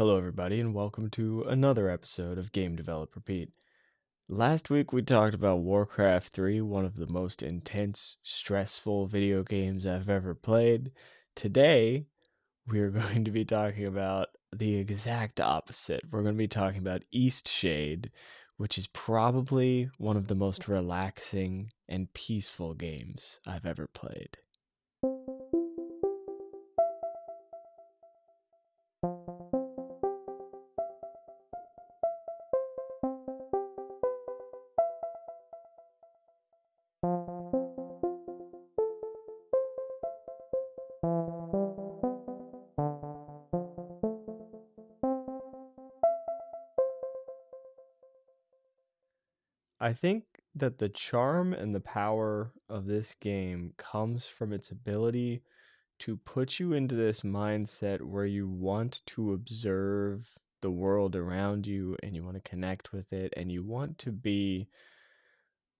Hello, everybody, and welcome to another episode of Game Develop Repeat. Last week we talked about Warcraft 3, one of the most intense, stressful video games I've ever played. Today, we're going to be talking about the exact opposite. We're going to be talking about Eastshade, which is probably one of the most relaxing and peaceful games I've ever played. I think that the charm and the power of this game comes from its ability to put you into this mindset where you want to observe the world around you and you want to connect with it and you want to be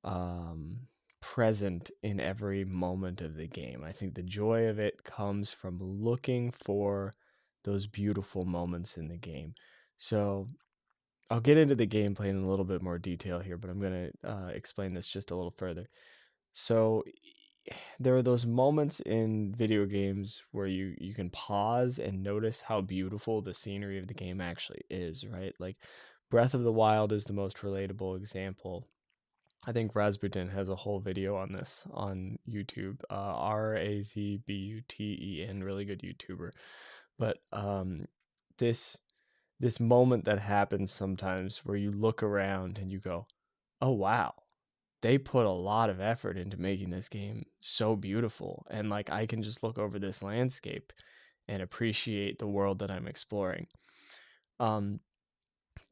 um, present in every moment of the game. I think the joy of it comes from looking for those beautiful moments in the game. So I'll get into the gameplay in a little bit more detail here, but I'm going to explain this just a little further. So there are those moments in video games where you can pause and notice how beautiful the scenery of the game actually is, right? Like Breath of the Wild is the most relatable example. I think Razbuten has a whole video on this on YouTube. Razbuten, really good YouTuber. But this this moment that happens sometimes where you look around and you go, "Oh wow, they put a lot of effort into making this game so beautiful." And like I can just look over this landscape and appreciate the world that I'm exploring. Um,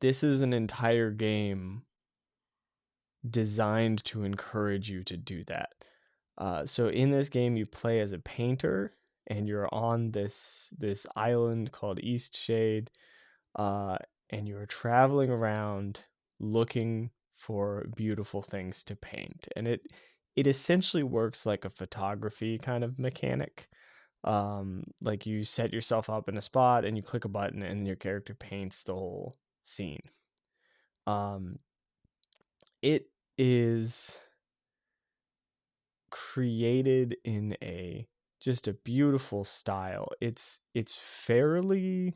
this is an entire game designed to encourage you to do that. So in this game, you play as a painter, and you're on this island called Eastshade, uh, and you're traveling around looking for beautiful things to paint. And it essentially works like a photography kind of mechanic. Like you set yourself up in a spot and you click a button and your character paints the whole scene. Um, it is created in a just a beautiful style. It's fairly,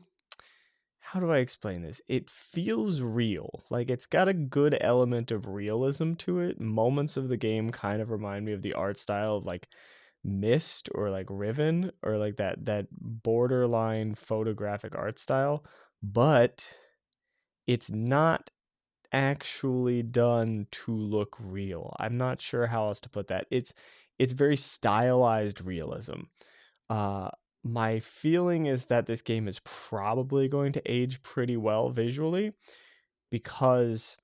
how do I explain this? It feels real. Like it's got a good element of realism to it. Moments of the game kind of remind me of the art style of like Mist or like Riven or like that borderline photographic art style, but it's not actually done to look real. I'm not sure how else to put that. It's very stylized realism. Uh my feeling is that this game is probably going to age pretty well visually because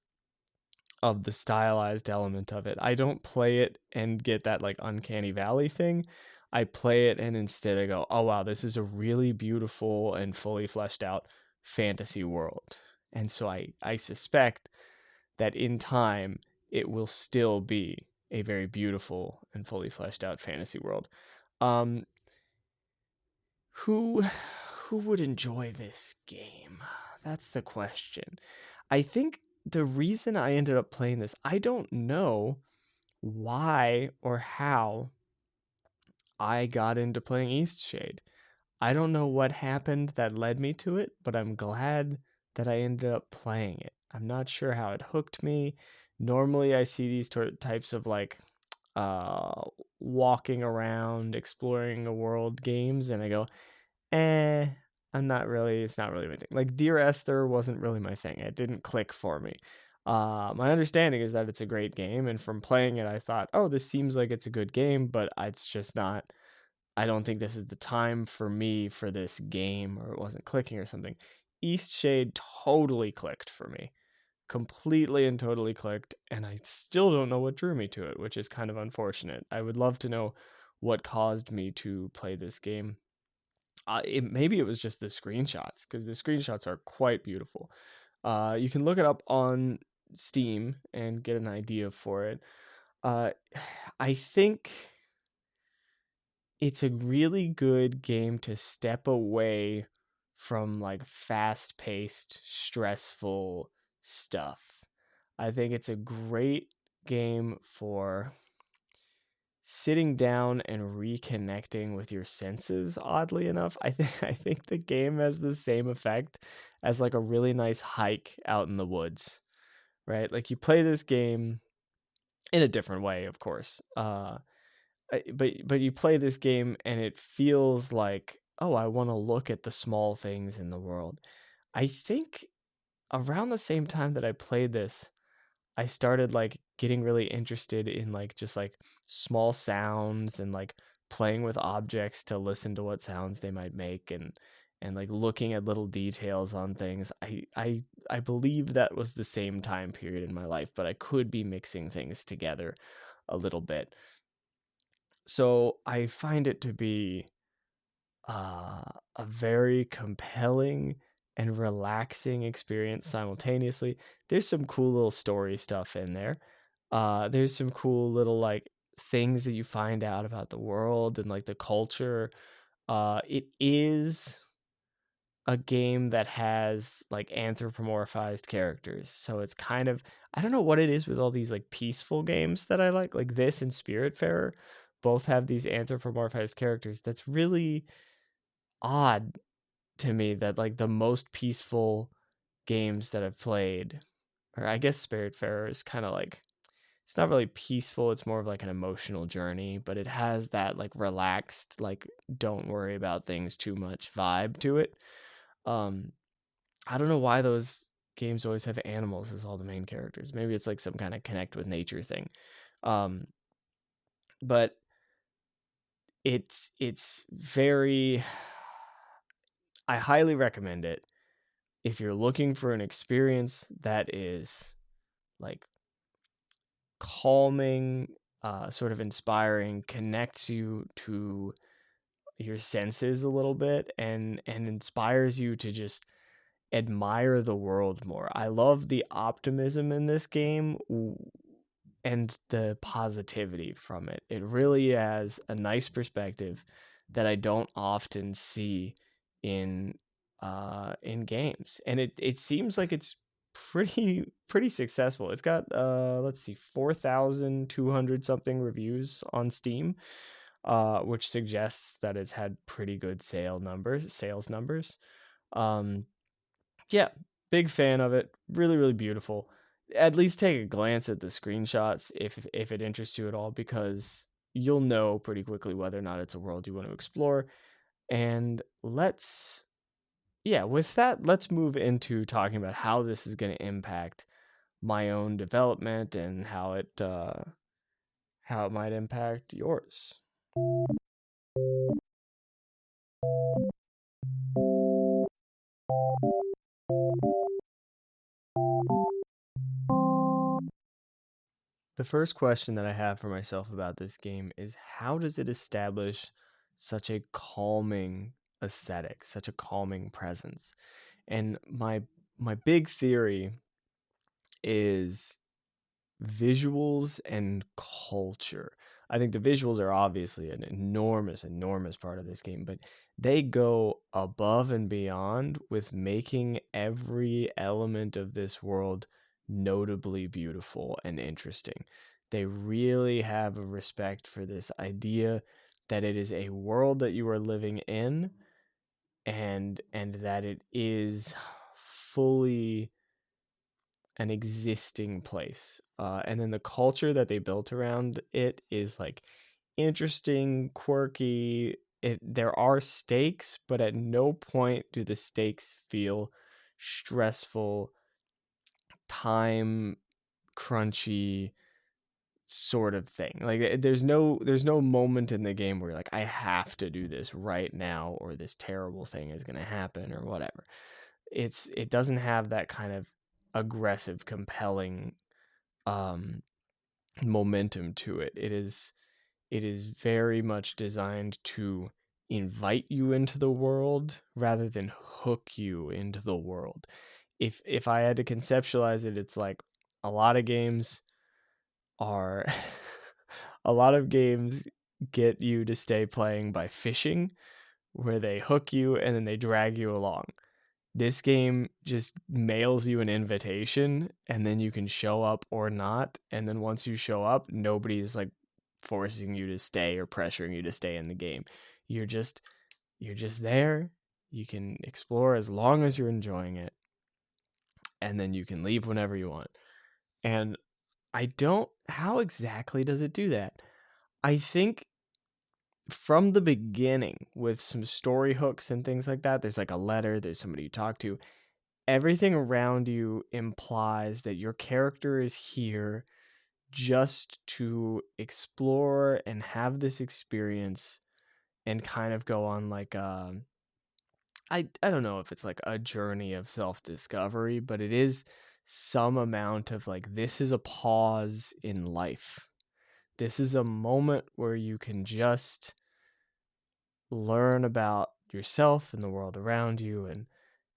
of the stylized element of it. I don't play it and get that like uncanny valley thing. I play it and instead I go, "Oh wow, this is a really beautiful and fully fleshed out fantasy world." And so I suspect that in time it will still be a very beautiful and fully fleshed out fantasy world. Um, who who would enjoy this game? That's the question. I think the reason I ended up playing this, I don't know why or how I got into playing Eastshade. I don't know what happened that led me to it, but I'm glad that I ended up playing it. I'm not sure how it hooked me. Normally, I see these types of like uh walking around, exploring a world games, and I go, eh, it's not really my thing. Like Dear Esther wasn't really my thing. It didn't click for me. My understanding is that it's a great game, and from playing it, I thought, oh, this seems like it's a good game, but it's just not. I don't think this is the time for me for this game, or it wasn't clicking or something. Eastshade totally clicked for me, completely and totally clicked, and I still don't know what drew me to it, which is kind of unfortunate. I would love to know what caused me to play this game. Maybe it was just the screenshots, because the screenshots are quite beautiful. You can look it up on Steam and get an idea for it. Uh, I think it's a really good game to step away from like fast-paced, stressful stuff. I think it's a great game for sitting down and reconnecting with your senses. Oddly enough, I think the game has the same effect as like a really nice hike out in the woods, right? Like you play this game in a different way, of course. But you play this game and it feels like, oh, I want to look at the small things in the world. I think around the same time that I played this, I started like getting really interested in like just like small sounds and like playing with objects to listen to what sounds they might make, and like looking at little details on things. I believe that was the same time period in my life, but I could be mixing things together a little bit. So I find it to be uh, a very compelling and relaxing experience simultaneously. There's some cool little story stuff in there. There's some cool little like things that you find out about the world and like the culture. It is a game that has like anthropomorphized characters. So it's kind of, I don't know what it is with all these like peaceful games that I like this and Spiritfarer both have these anthropomorphized characters. That's really odd to me that like the most peaceful games that I've played, or I guess Spiritfarer is kind of like, it's not really peaceful, it's more of like an emotional journey, but it has that like relaxed, like don't worry about things too much vibe to it. Um I don't know why those games always have animals as all the main characters. Maybe it's like some kind of connect with nature thing. Um but it's very, I highly recommend it if you're looking for an experience that is like calming, sort of inspiring, connects you to your senses a little bit, and inspires you to just admire the world more. I love the optimism in this game and the positivity from it. It really has a nice perspective that I don't often see in in games. And it seems like it's pretty successful. It's got let's see, 4,200 something reviews on Steam, which suggests that it's had pretty good sales numbers. Um yeah, big fan of it. Really, really beautiful. At least take a glance at the screenshots if it interests you at all, because you'll know pretty quickly whether or not it's a world you want to explore. And with that, let's move into talking about how this is going to impact my own development and how it might impact yours. The first question that I have for myself about this game is, how does it establish such a calming aesthetic, such a calming presence? And my big theory is visuals and culture. I think the visuals are obviously an enormous part of this game, but they go above and beyond with making every element of this world notably beautiful and interesting. They really have a respect for this idea that it is a world that you are living in, and that it is fully an existing place. And then the culture that they built around it is like interesting, quirky. There are stakes, but at no point do the stakes feel stressful, time crunchy sort of thing. Like there's no moment in the game where you're like, I have to do this right now or this terrible thing is going to happen or whatever. It doesn't have that kind of aggressive, compelling um momentum to it. It is very much designed to invite you into the world rather than hook you into the world. If I had to conceptualize it, it's like a lot of games are a lot of games get you to stay playing by fishing, where they hook you and then they drag you along. This game just mails you an invitation and then you can show up or not. And then once you show up, nobody's like forcing you to stay or pressuring you to stay in the game. You're just there. You can explore as long as you're enjoying it. And then you can leave whenever you want. And how exactly does it do that? I think from the beginning, with some story hooks and things like that, there's like a letter, there's somebody you talk to. Everything around you implies that your character is here just to explore and have this experience and kind of go on like I don't know if it's like a journey of self-discovery, but it is some amount of like, this is a pause in life. This is a moment where you can just learn about yourself and the world around you,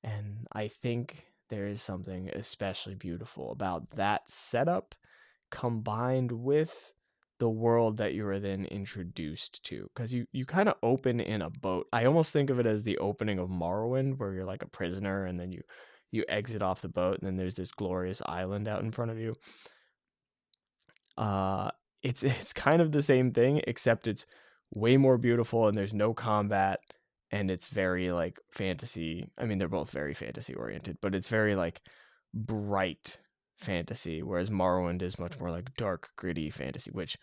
and I think there is something especially beautiful about that setup combined with the world that you are then introduced to, because you kind of open in a boat. I almost think of it as the opening of Morrowind, where you're like a prisoner and then you exit off the boat and then there's this glorious island out in front of you. uh it's kind of the same thing, except it's way more beautiful and there's no combat, and it's very like fantasy. I mean, they're both very fantasy oriented, but it's very like bright fantasy, whereas Morrowind is much more like dark, gritty fantasy, which,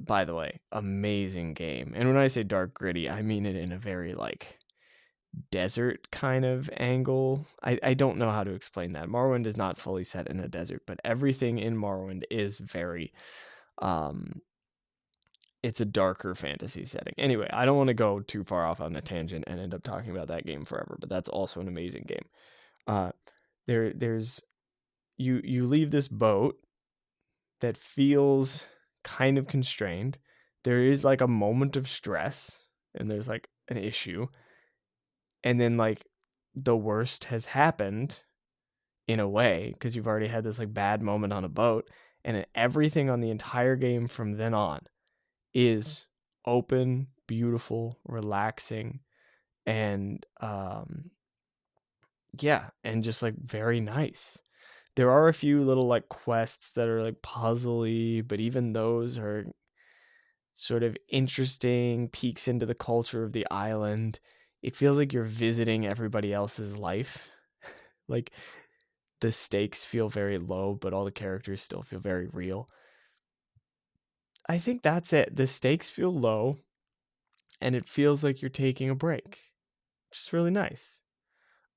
by the way, amazing game. And when I say dark, gritty, I mean it in a very like desert kind of angle. I don't know how to explain that. Morrowind is not fully set in a desert, but everything in Morrowind is very um it's a darker fantasy setting. Anyway, I don't want to go too far off on a tangent and end up talking about that game forever, but that's also an amazing game. Uh there's you leave this boat that feels kind of constrained. There is like a moment of stress and there's like an issue. And then like the worst has happened in a way, because you've already had this like bad moment on a boat, and then everything on the entire game from then on is open, beautiful, relaxing, and yeah, and just like very nice. There are a few little like quests that are like puzzly, but even those are sort of interesting peeks into the culture of the island. It feels like you're visiting everybody else's life. Like the stakes feel very low, but all the characters still feel very real. I think that's it. The stakes feel low and it feels like you're taking a break, which is really nice.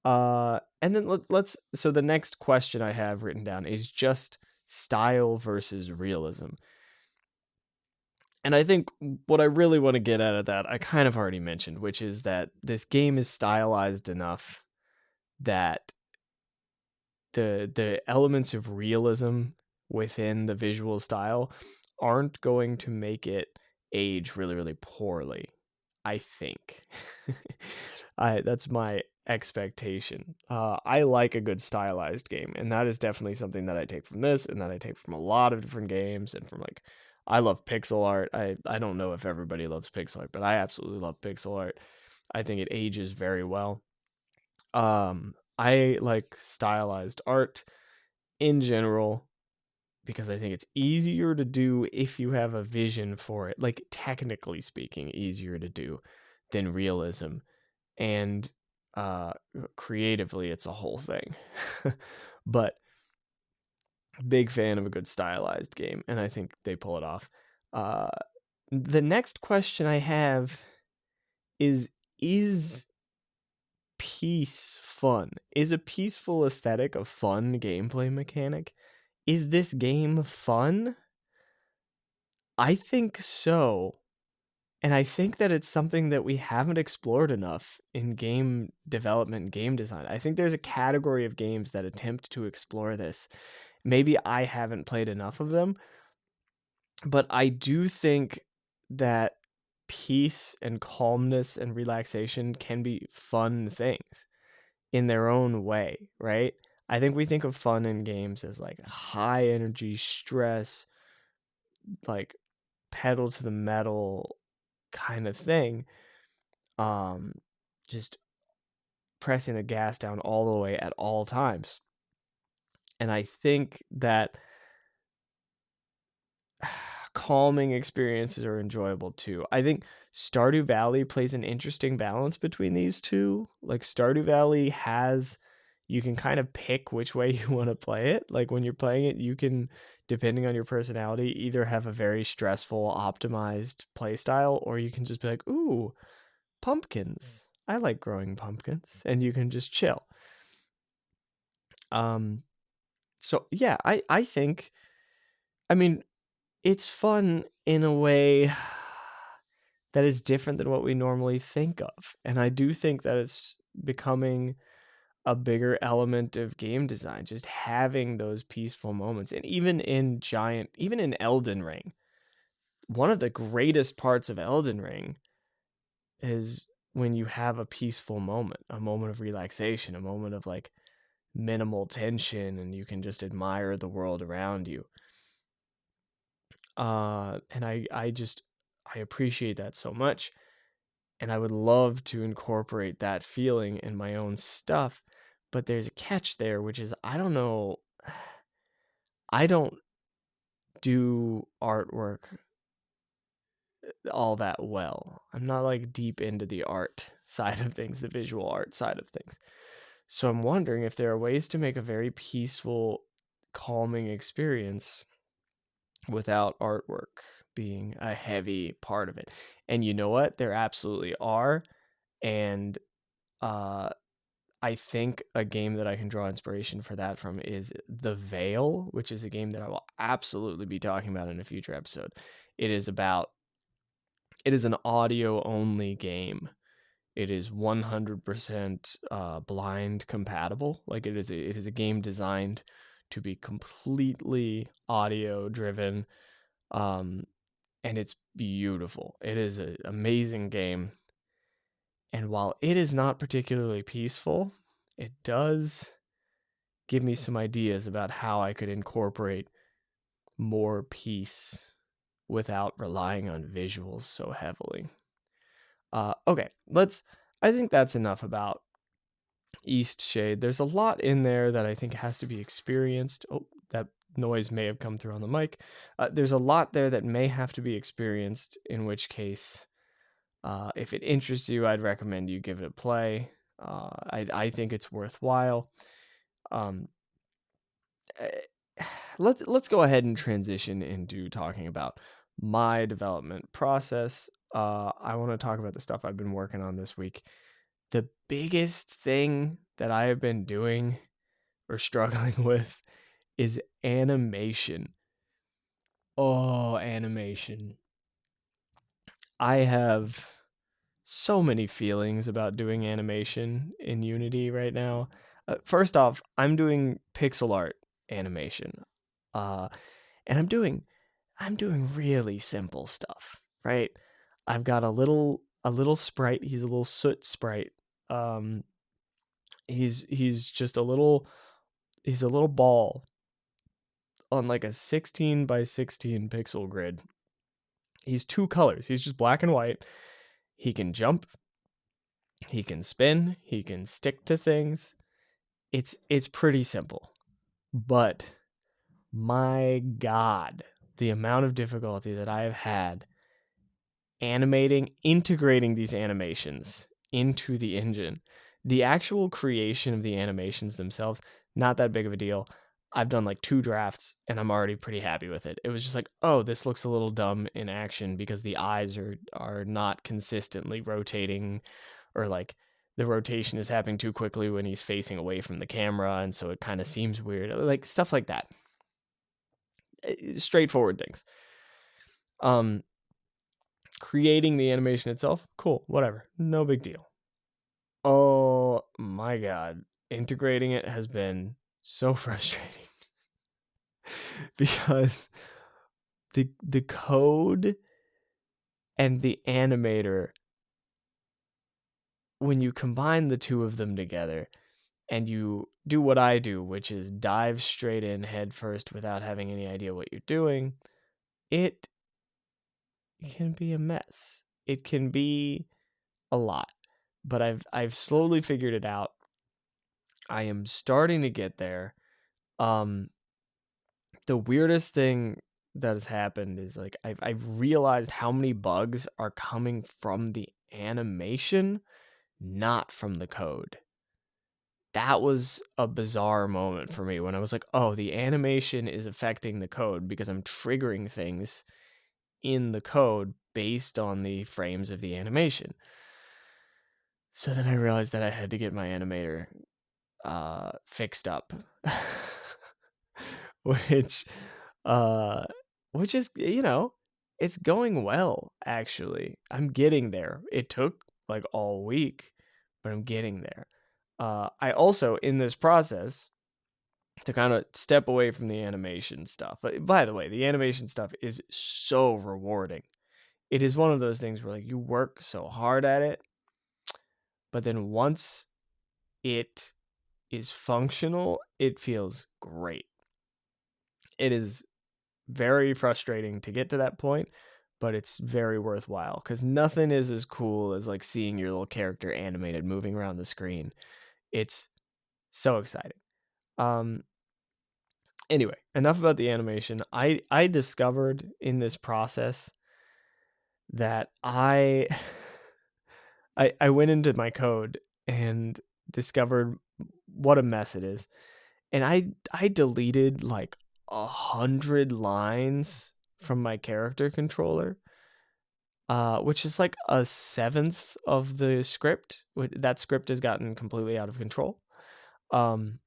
And then let's so the next question I have written down is just style versus realism. And I think what I really want to get out of that, I kind of already mentioned, which is that this game is stylized enough that the elements of realism within the visual style aren't going to make it age really, really poorly, I think. That's my expectation. I like a good stylized game, and that is definitely something that I take from this, and that I take from a lot of different games, and from like, I love pixel art. I don't know if everybody loves pixel art, but I absolutely love pixel art. I think it ages very well. I like stylized art in general because I think it's easier to do if you have a vision for it. Like, technically speaking, easier to do than realism. And creatively, it's a whole thing. But big fan of a good stylized game, and I think they pull it off. Uh, the next question I have is peace fun? Is a peaceful aesthetic a fun gameplay mechanic? Is this game fun? I think so. And I think that it's something that we haven't explored enough in game development and game design. I think there's a category of games that attempt to explore this. Maybe I haven't played enough of them, but I do think that peace and calmness and relaxation can be fun things in their own way, right? I think we think of fun in games as like high energy, stress, like pedal to the metal kind of thing. um, just pressing the gas down all the way at all times. And I think that calming experiences are enjoyable too. I think Stardew Valley plays an interesting balance between these two. Like Stardew Valley has, you can kind of pick which way you want to play it. Like when you're playing it, you can, depending on your personality, either have a very stressful, optimized play style, or you can just be like, ooh, pumpkins. I like growing pumpkins, and you can just chill. So yeah, I think, I mean, it's fun in a way that is different than what we normally think of. And I do think that it's becoming a bigger element of game design, just having those peaceful moments. And even in Elden Ring, one of the greatest parts of Elden Ring is when you have a peaceful moment, a moment of relaxation, a moment of like minimal tension, and you can just admire the world around you. And I appreciate that so much. And I would love to incorporate that feeling in my own stuff. But there's a catch there, which is I don't know. I don't do artwork all that well. I'm not like deep into the art side of things, the visual art side of things. So I'm wondering if there are ways to make a very peaceful, calming experience without artwork being a heavy part of it. And you know what? There absolutely are. And uh I think a game that I can draw inspiration for that from is The Veil, which is a game that I will absolutely be talking about in a future episode. It is an audio only game. It is 100% blind compatible. Like it is a game designed to be completely audio driven. Um, and it's beautiful. It is an amazing game. And while it is not particularly peaceful, it does give me some ideas about how I could incorporate more peace without relying on visuals so heavily. Okay, I think that's enough about Eastshade. There's a lot in there that I think has to be experienced. Oh, that noise may have come through on the mic. There's a lot there that may have to be experienced, in which case, if it interests you, I'd recommend you give it a play. I think it's worthwhile. Um, let's go ahead and transition into talking about my development process. I want to talk about the stuff I've been working on this week. The biggest thing that I have been doing or struggling with is animation. Oh, animation. I have so many feelings about doing animation in Unity right now. First off, I'm doing pixel art animation. Uh, and I'm doing really simple stuff, right? I've got a little sprite. He's a little soot sprite. Um, he's just he's a little ball on like a 16 by 16 pixel grid. He's two colors. He's just black and white. He can jump, he can spin, he can stick to things. It's pretty simple. But my god, the amount of difficulty that I have had integrating these animations into the engine. The actual creation of the animations themselves, not that big of a deal. I've done like 2 drafts and I'm already pretty happy with it. It was just like, oh, this looks a little dumb in action because the eyes are not consistently rotating, or like the rotation is happening too quickly when he's facing away from the camera, and so it kind of seems weird. Like stuff like that. Straightforward things. Creating the animation itself, cool, whatever, no big deal. Oh my god, integrating it has been so frustrating because the code and the animator, when you combine the two of them together and you do what I do, which is dive straight in head first without having any idea what you're doing, it can be a mess. It can be a lot, but I've slowly figured it out. I am starting to get there. Um, the weirdest thing that has happened is like I've realized how many bugs are coming from the animation, not from the code. That was a bizarre moment for me when I was like, oh, the animation is affecting the code because I'm triggering things in the code based on the frames of the animation. So then I realized that I had to get my animator fixed up. which uh which is, it's going well actually. I'm getting there. It took like all week, but I'm getting there. I also, in this process, to kind of step away from the animation stuff. By the way, the animation stuff is so rewarding. It is one of those things where like you work so hard at it, but then once it is functional, it feels great. It is very frustrating to get to that point, but it's very worthwhile because nothing is as cool as like seeing your little character animated moving around the screen. It's so exciting. Um, anyway, enough about the animation. I discovered in this process that I went into my code and discovered what a mess it is. And I deleted like 100 lines from my character controller, which is like a seventh of the script. That script has gotten completely out of control. Um,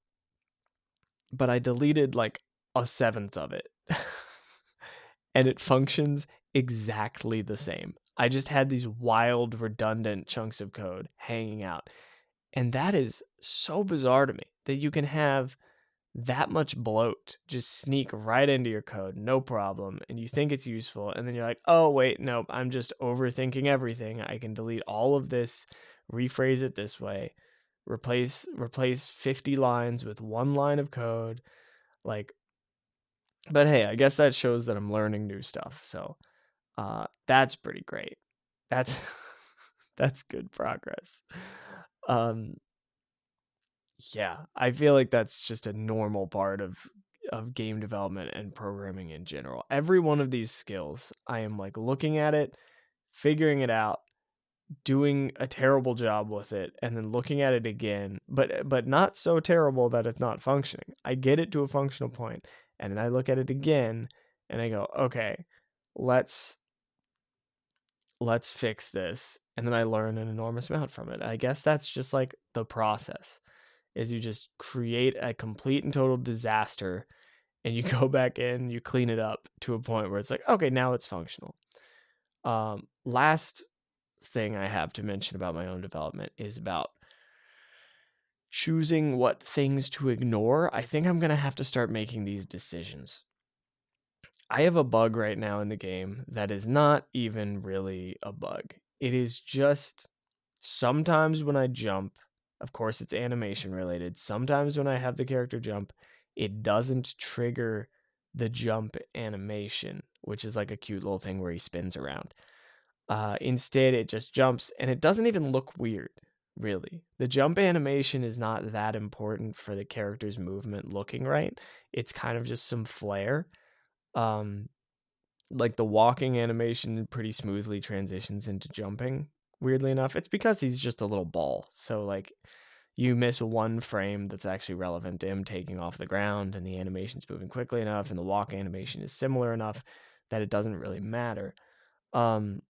but I deleted like a seventh of it. And it functions exactly the same. I just had these wild, redundant chunks of code hanging out. And that is so bizarre to me that you can have that much bloat just sneak right into your code, no problem. And you think it's useful. And then you're like, oh, wait, nope, I'm just overthinking everything. I can delete all of this, rephrase it this way, replace 50 lines with one line of code. Like, but hey, I guess that shows that I'm learning new stuff. So that's pretty great. That's that's good progress. Um, yeah, I feel like that's just a normal part of game development and programming in general. Every one of these skills, I am like looking at it, figuring it out, doing a terrible job with it, and then looking at it again, but not so terrible that it's not functioning. I get it to a functional point, and then I look at it again and I go, okay, let's fix this. And then I learn an enormous amount from it. I guess that's just like the process, is you just create a complete and total disaster and you go back in, you clean it up to a point where it's like, okay, now it's functional. Last thing I have to mention about my own development is about choosing what things to ignore. I think I'm going to have to start making these decisions. I have a bug right now in the game that is not even really a bug. It is just sometimes when I jump, of course it's animation related, sometimes when I have the character jump, it doesn't trigger the jump animation, which is like a cute little thing where he spins around. Instead, it just jumps, and it doesn't even look weird, really. The jump animation is not that important for the character's movement looking right. It's kind of just some flair. Um, like the walking animation pretty smoothly transitions into jumping. Weirdly enough, it's because he's just a little ball. So like you miss one frame that's actually relevant to him taking off the ground, and the animation's moving quickly enough, and the walk animation is similar enough that it doesn't really matter. And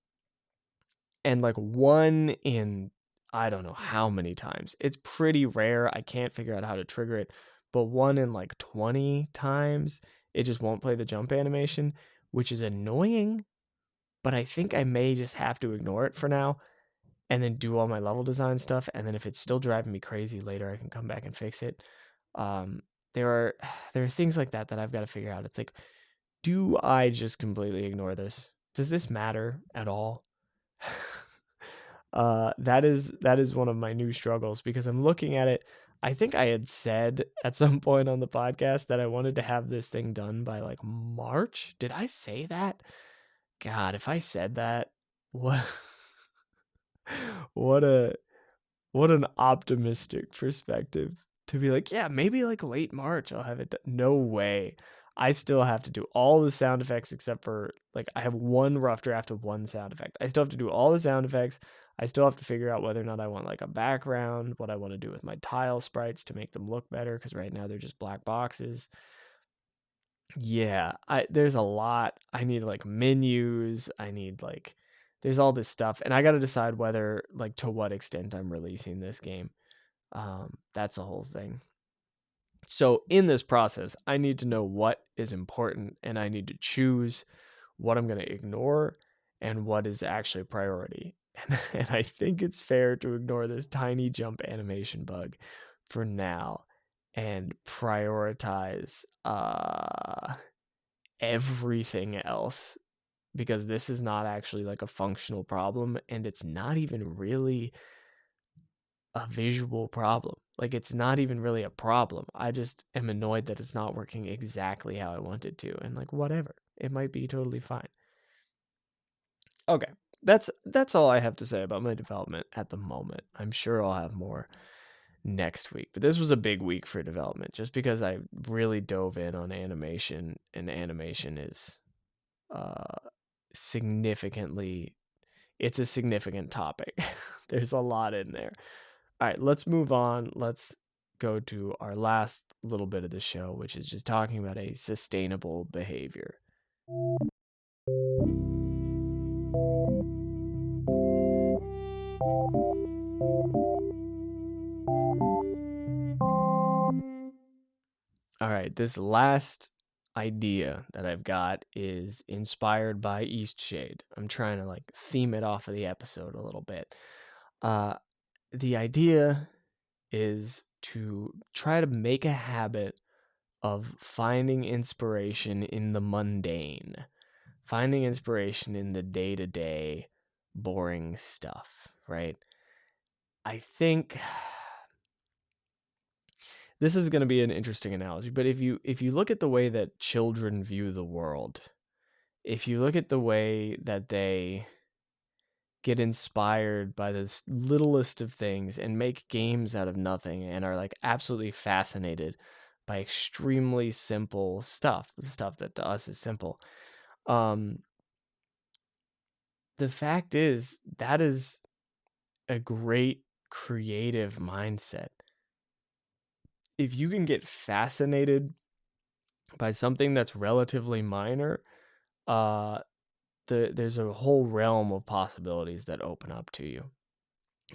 like one in I don't know how many times. It's pretty rare. I can't figure out how to trigger it, but one in like 20 times, it just won't play the jump animation, which is annoying, but I think I may just have to ignore it for now and then do all my level design stuff, and then if it's still driving me crazy later, I can come back and fix it. Um there are things like that that I've got to figure out. It's like, do I just completely ignore this? Does this matter at all? That is one of my new struggles because I'm looking at it. I think I had said at some point on the podcast that I wanted to have this thing done by like March. Did I say that? God, if I said that, what? What a what an optimistic perspective to be like, yeah, maybe like late March I'll have it done. No way. I still have to do all the sound effects except for like I have one rough draft of one sound effect. I still have to do all the sound effects. I still have to figure out whether or not I want like a background, what I want to do with my tile sprites to make them look better because right now they're just black boxes. Yeah, there's a lot. I need like menus. I need like there's all this stuff and I got to decide whether like to what extent I'm releasing this game. That's a whole thing. So in this process, I need to know what is important and I need to choose what I'm going to ignore and what is actually a priority. And I think it's fair to ignore this tiny jump animation bug for now and prioritize everything else because this is not actually like a functional problem and it's not even really a visual problem. Like it's not even really a problem. I just am annoyed that it's not working exactly how I want it to and like whatever. It might be totally fine. Okay. That's all I have to say about my development at the moment. I'm sure I'll have more next week. But this was a big week for development just because I really dove in on animation and animation is uh significantly it's a significant topic. There's a lot in there. All right, let's move on. Let's go to our last little bit of the show, which is just talking about a sustainable behavior. All right, this last idea that I've got is inspired by Eastshade. I'm trying to like theme it off of the episode a little bit. The idea is to try to make a habit of finding inspiration in the mundane, finding inspiration in the day-to-day boring stuff, right? I think this is going to be an interesting analogy, but if you look at the way that children view the world, if you look at the way that they get inspired by the littlest of things and make games out of nothing and are like absolutely fascinated by extremely simple stuff, the stuff that to us is simple. Um, the fact is that is a great creative mindset. If you can get fascinated by something that's relatively minor, uh, there's a whole realm of possibilities that open up to you.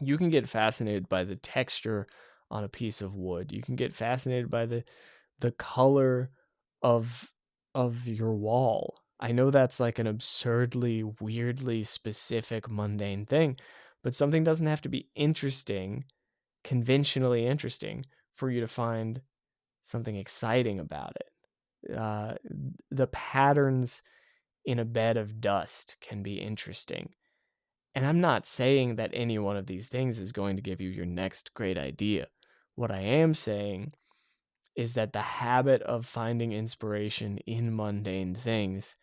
You can get fascinated by the texture on a piece of wood. You can get fascinated by the color of your wall. I know that's like an absurdly, weirdly specific, mundane thing, but something doesn't have to be interesting, conventionally interesting, for you to find something exciting about it. The patterns in a bed of dust can be interesting. And I'm not saying that any one of these things is going to give you your next great idea. What I am saying is that the habit of finding inspiration in mundane things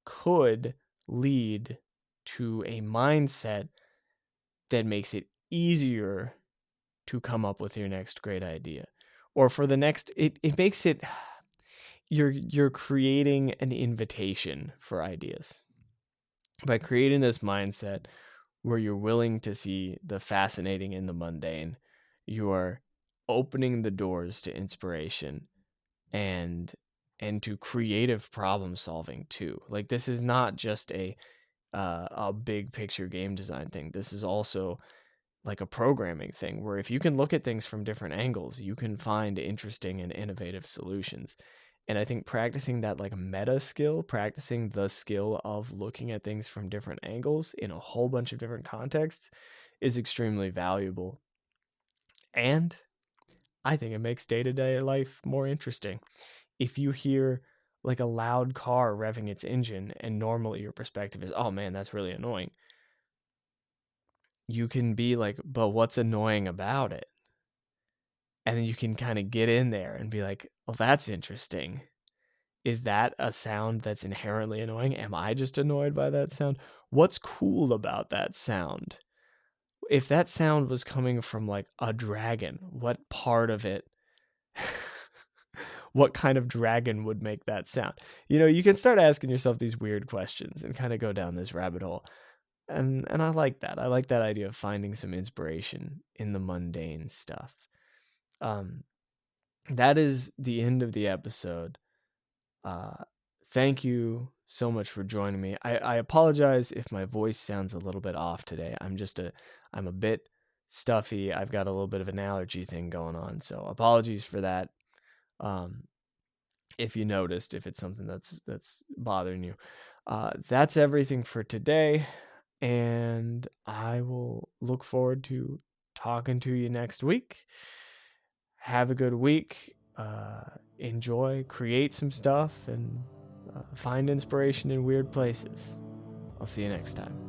could lead to a mindset that makes it easier to come up with your next great idea. Or for the next it makes it you're creating an invitation for ideas. By creating this mindset where you're willing to see the fascinating in the mundane, you are opening the doors to inspiration and to creative problem solving too. Like this is not just a big picture game design thing. This is also like a programming thing where if you can look at things from different angles, you can find interesting and innovative solutions. And I think practicing that like meta skill, practicing the skill of looking at things from different angles in a whole bunch of different contexts is extremely valuable. And I think it makes day-to-day life more interesting. If you hear like a loud car revving its engine and normally your perspective is, oh man, that's really annoying, you can be like, but what's annoying about it? And then you can kind of get in there and be like, well, that's interesting. Is that a sound that's inherently annoying? Am I just annoyed by that sound? What's cool about that sound? if that sound was coming from like a dragon, what part of it, what kind of dragon would make that sound? You can start asking yourself these weird questions and kind of go down this rabbit hole. And I like that. I like that idea of finding some inspiration in the mundane stuff. That is the end of the episode. Thank you so much for joining me. I apologize if my voice sounds a little bit off today. I'm a bit stuffy. I've got a little bit of an allergy thing going on, so apologies for that. If you noticed, if it's something that's bothering you. That's everything for today, and I will look forward to talking to you next week. Have a good week. Enjoy, create some stuff, and find inspiration in weird places. I'll see you next time.